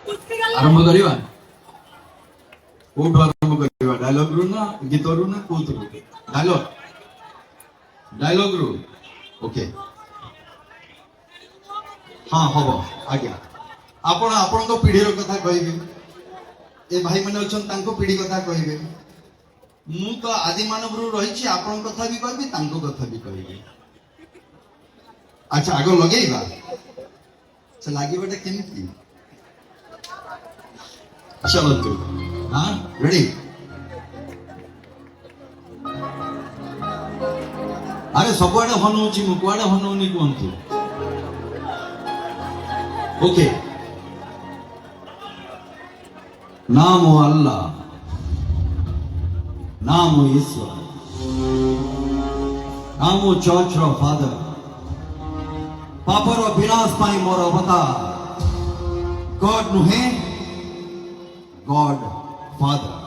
आरंभ करिवा कोठु आरंभ करिवा डायलॉग रु ना गीत रु ना कोथ रु डायलॉग रु ओके हाँ हम आज्ञा आपण आपण को पीढ़ी रो कथा कहबे ए भाई माने अछन तांको पीढ़ी कथा कहबे मु तो आदि मानव रु रही छी आपण कथा भी कहबे तांको कथा भी कहबे अच्छा आगो लगेइबा से लागिबटा केमती चलो तू हाँ रेडी अरे सबुआडे हनौची मु कुआडे हनौनी कहंतु ओके नामो अल्लाह नामो ईश्वर नामो चर्च रो फादर पापर विनाश पाई मोर अवतार गॉड नुहे गॉड फादर